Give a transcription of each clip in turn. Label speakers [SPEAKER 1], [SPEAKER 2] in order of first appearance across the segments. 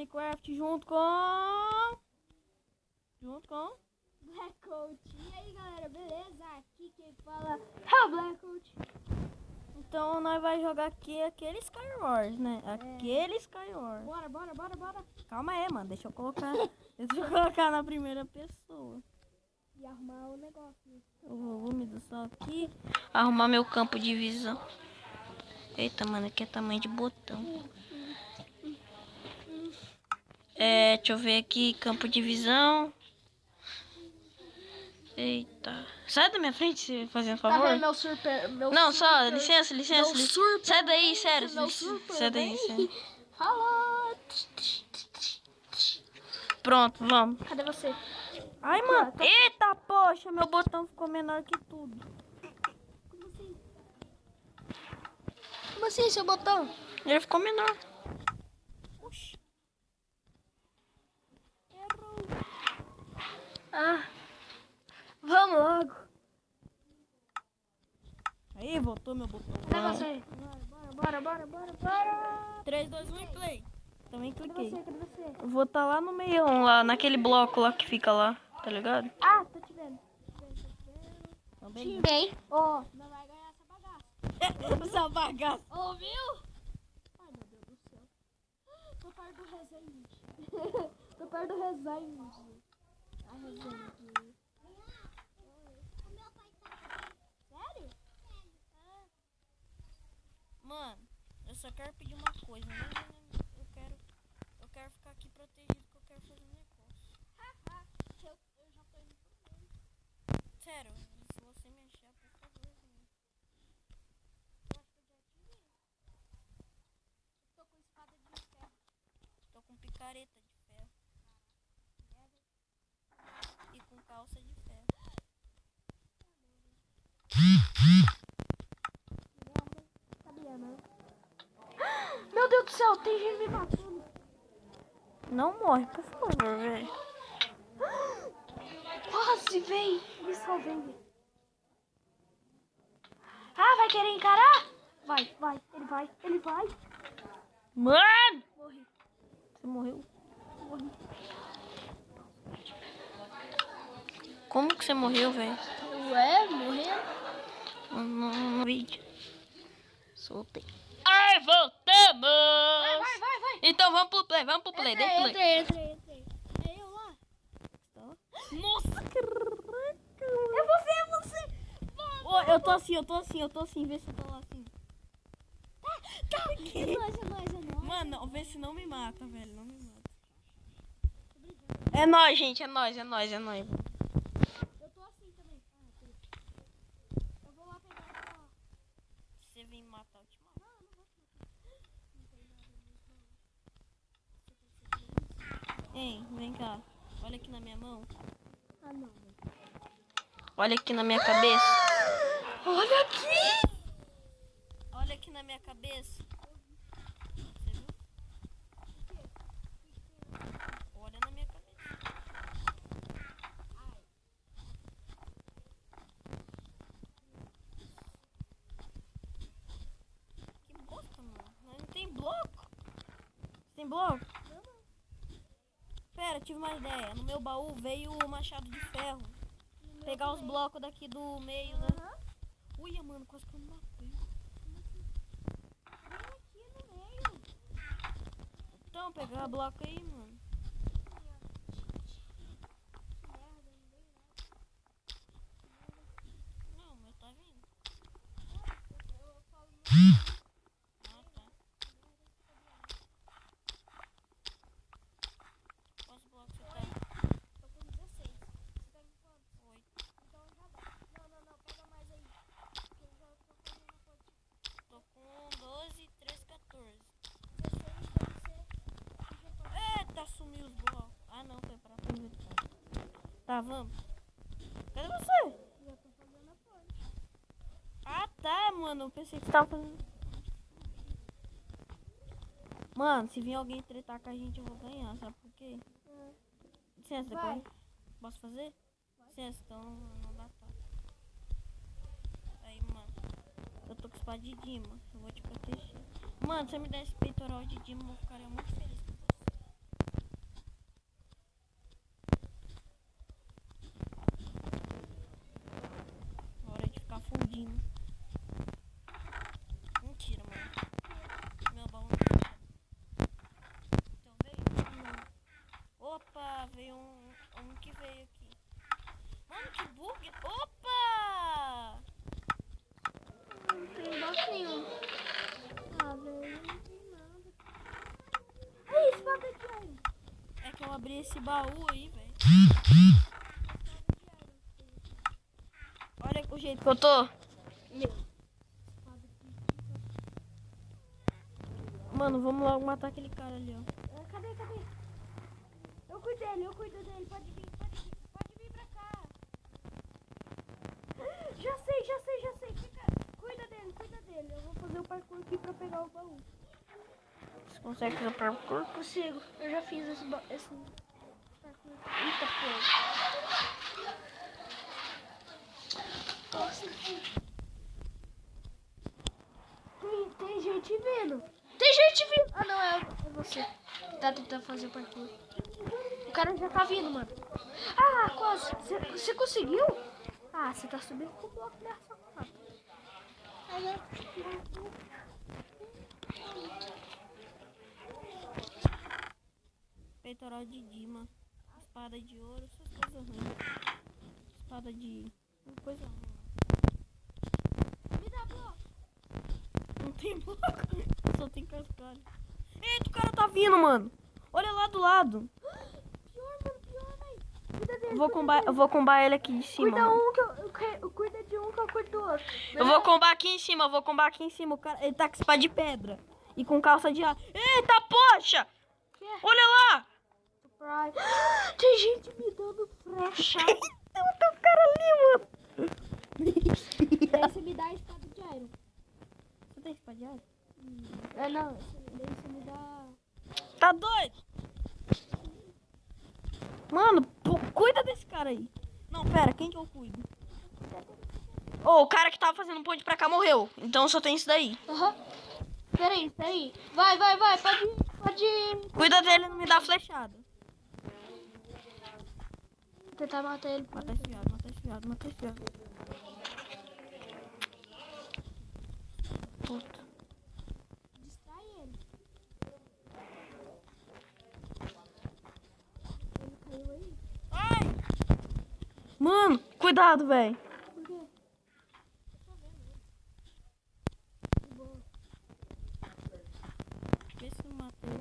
[SPEAKER 1] Minecraft junto com...
[SPEAKER 2] Blackout. E aí, galera, beleza? Aqui quem fala é o Blackout.
[SPEAKER 1] Então nós vai jogar aqui aquele Skywars, né? Aquele Skywars.
[SPEAKER 2] Bora.
[SPEAKER 1] Calma aí, mano. Deixa eu colocar na primeira pessoa.
[SPEAKER 2] E arrumar o negócio.
[SPEAKER 1] Eu vou me só aqui. Arrumar meu campo de visão. Eita, mano, aqui é tamanho de botão. Deixa eu ver aqui, campo de visão. Eita. Sai da minha frente, fazendo favor.
[SPEAKER 2] Tá vendo meu super...
[SPEAKER 1] Não, só, licença.
[SPEAKER 2] super
[SPEAKER 1] Sai daí, sério.
[SPEAKER 2] meu super
[SPEAKER 1] Sai daí, sério.
[SPEAKER 2] Alô.
[SPEAKER 1] Pronto, vamos.
[SPEAKER 2] Cadê você?
[SPEAKER 1] Ai, mano. Eita, poxa, meu botão ficou menor que tudo.
[SPEAKER 2] Como assim, seu botão?
[SPEAKER 1] Ele ficou menor.
[SPEAKER 2] Oxi. Errou. Ah. Vamos logo.
[SPEAKER 1] Aí, voltou meu botão.
[SPEAKER 2] Cadê você? Bora.
[SPEAKER 1] 3, 2, 1 e play. Também cliquei.
[SPEAKER 2] Cadê você?
[SPEAKER 1] Eu vou estar lá no meio, lá naquele bloco lá que fica lá, tá ligado?
[SPEAKER 2] Ah, tô te vendo.
[SPEAKER 1] Também.
[SPEAKER 2] Bem. Ó, não vai ganhar essa bagaça.
[SPEAKER 1] Essa bagaça.
[SPEAKER 2] Ouviu? Ai, meu Deus do céu. Tô perto do Resende. Tô perto do Resende. A Resende. Sério?
[SPEAKER 1] Mano, eu só quero pedir uma coisa, né? Eu quero ficar aqui protegido, que eu quero fazer um negócio.
[SPEAKER 2] Eu já tô indo pro meio.
[SPEAKER 1] Sério, se você me achar, por favor.
[SPEAKER 2] Eu acho que eu já te vi. Tô com espada de ferro.
[SPEAKER 1] Tô com picareta de ferro. E com calça de ferro.
[SPEAKER 2] Sabia, né? Meu Deus do céu, tem gente me matando.
[SPEAKER 1] Não morre, por favor, velho.
[SPEAKER 2] Quase, vem. Me salvei. Ah, vai querer encarar? Vai. Ele vai.
[SPEAKER 1] Mano!
[SPEAKER 2] Morri.
[SPEAKER 1] Você morreu?
[SPEAKER 2] Morri.
[SPEAKER 1] Como que você morreu, velho?
[SPEAKER 2] Ué, morreu?
[SPEAKER 1] No vídeo. Soltei. Ai, voltamos!
[SPEAKER 2] Vai.
[SPEAKER 1] Então vamos pro play, deixa play.
[SPEAKER 2] Entrei. É eu lá.
[SPEAKER 1] Nossa, caraca!
[SPEAKER 2] É você.
[SPEAKER 1] Ô, eu tô assim, vê se eu tô lá assim.
[SPEAKER 2] Tá. É nóis.
[SPEAKER 1] Mano, vê se não me mata, velho, não me mata. É nóis, gente, é nóis.
[SPEAKER 2] Eu tô assim também. Eu vou lá pegar essa...
[SPEAKER 1] Se você vir me matar, eu te mato.
[SPEAKER 2] Não vou te matar. Não tem nada mesmo.
[SPEAKER 1] Ei, vem cá. Olha aqui na minha mão.
[SPEAKER 2] Ah, não.
[SPEAKER 1] Olha aqui na minha cabeça.
[SPEAKER 2] Olha aqui.
[SPEAKER 1] Olha aqui na minha cabeça. Você viu? Olha na minha cabeça. Que bosta, mano. Não tem bloco. Você tem bloco?
[SPEAKER 2] Não.
[SPEAKER 1] Pera, tive uma ideia. No meu baú veio o machado de ferro. Pegar os blocos daqui do meio, né? Uia, mano, quase que eu me matei.
[SPEAKER 2] Vem aqui no meio.
[SPEAKER 1] Então, pegar bloco aí, mano. Não, mas tá vindo.
[SPEAKER 2] Eu falo
[SPEAKER 1] Ah, tá. Quantos blocos você tá?
[SPEAKER 2] tô com 16. Você tá com quanto?
[SPEAKER 1] 8.
[SPEAKER 2] Então já dá. Não, pega mais aí. Porque eu já tô fazendo a ponte.
[SPEAKER 1] Tô com 12, 13, 14.
[SPEAKER 2] 16 deve ser.
[SPEAKER 1] Eita, sumiu os blocos. Ah, não, foi pra aproveitar. Tá, vamos. Cadê você?
[SPEAKER 2] Já tô fazendo a ponte.
[SPEAKER 1] Ah, tá, mano. Eu pensei que você tava fazendo... Mano, se vir alguém tretar com a gente, eu vou ganhar. Sabe por quê? Licença,
[SPEAKER 2] Vai.
[SPEAKER 1] posso fazer? Licença, então não dá tá. Aí, mano. Eu tô com espada de Dima. Eu vou te proteger. Mano, se você me der esse peitoral de Dima, eu ficaria muito feliz com você. esse baú aí, velho. Olha o jeito que eu tô. Mano, vamos logo matar aquele cara ali, ó.
[SPEAKER 2] Cadê? Eu cuido dele. Pode vir pra cá. Já sei. Cuida dele. Eu vou fazer o parkour aqui pra pegar o baú.
[SPEAKER 1] Você consegue fazer o parkour?
[SPEAKER 2] Consigo. Eu já fiz esse parkour. Eita, pô. Nossa. Tem gente vindo. Ah, não, é você. Tá tentando fazer o parkour. O cara já tá vindo, mano. Ah, quase. Você conseguiu? Ah, você tá subindo com o bloco dessa cara.
[SPEAKER 1] Peitoral de Dima. Espada de ouro, essas coisas ruins. Espada de... coisa ruim.
[SPEAKER 2] Me dá bloco.
[SPEAKER 1] Não tem bloco. Só tem cascalho. Eita, o cara tá vindo, mano. Olha lá do lado.
[SPEAKER 2] Pior, velho. Cuida dele.
[SPEAKER 1] Eu vou combar ele aqui em cima.
[SPEAKER 2] Cuida
[SPEAKER 1] Mano.
[SPEAKER 2] cuida de um que eu cuido do outro.
[SPEAKER 1] Eu vou combar aqui em cima, O cara, ele tá com espada de pedra. E com calça de aço. Eita, poxa! Olha lá!
[SPEAKER 2] Tem gente me dando flecha.
[SPEAKER 1] Tem um cara ali, mano.
[SPEAKER 2] Daí você me dá a espada de iron.
[SPEAKER 1] Você tem espada de aço?
[SPEAKER 2] Não. Daí você me dá...
[SPEAKER 1] Tá doido? Mano, cuida desse cara aí. Não, pera, quem que eu cuido? O cara que tava fazendo ponte pra cá morreu. Então só tem isso daí.
[SPEAKER 2] Aham. Peraí. Vai. Pode ir.
[SPEAKER 1] Cuida dele e não me dá flechada.
[SPEAKER 2] Tentar matar ele.
[SPEAKER 1] Mata esse viado. Puta.
[SPEAKER 2] Distrai ele. Ele caiu aí?
[SPEAKER 1] Ai! Mano, cuidado, velho.
[SPEAKER 2] Por quê?
[SPEAKER 1] Vê se não matou.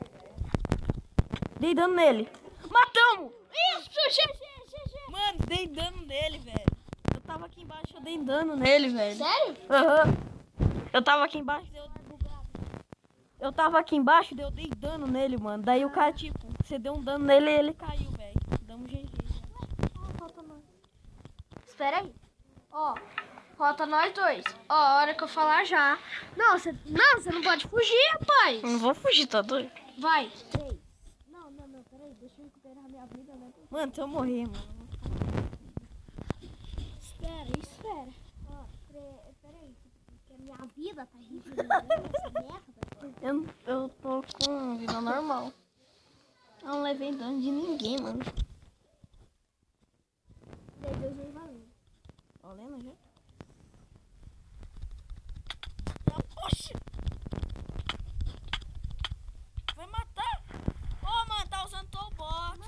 [SPEAKER 1] Dei dano nele. Matamos!
[SPEAKER 2] Isso, GG.
[SPEAKER 1] Mano, dei dano nele, velho. Eu tava aqui embaixo, eu dei dano nele, velho.
[SPEAKER 2] Sério?
[SPEAKER 1] Aham. Eu tava aqui embaixo, eu dei dano nele, mano. Daí o cara, tipo, você deu um dano nele e ele caiu, velho. Damos GG.
[SPEAKER 2] Falta nós. Espera aí. Ó, falta nós dois. Ó, a hora que eu falar já. Não, você não pode fugir, rapaz.
[SPEAKER 1] Não vou fugir, tá doido?
[SPEAKER 2] Vai. 3. Não, peraí. Deixa eu recuperar a minha vida, né?
[SPEAKER 1] Mano, se eu morrer, mano.
[SPEAKER 2] Espera. Ó, peraí. Porque a minha vida tá regenerando essa merda.
[SPEAKER 1] Eu tô com vida normal. Eu não levei dano de ninguém, mano.
[SPEAKER 2] Daí Deus vem valendo.
[SPEAKER 1] Valendo já? Oxi! Vai matar? Ô, mano, tá usando toolbox.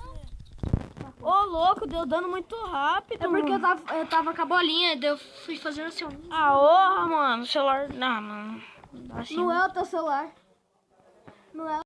[SPEAKER 1] Ô, louco, deu dano muito rápido.
[SPEAKER 2] É porque
[SPEAKER 1] mano.
[SPEAKER 2] eu tava com a bolinha, daí eu fui fazendo assim, ó.
[SPEAKER 1] Ah, orra, mano. O celular... Não, mano. Assim,
[SPEAKER 2] Não é o teu celular. Não é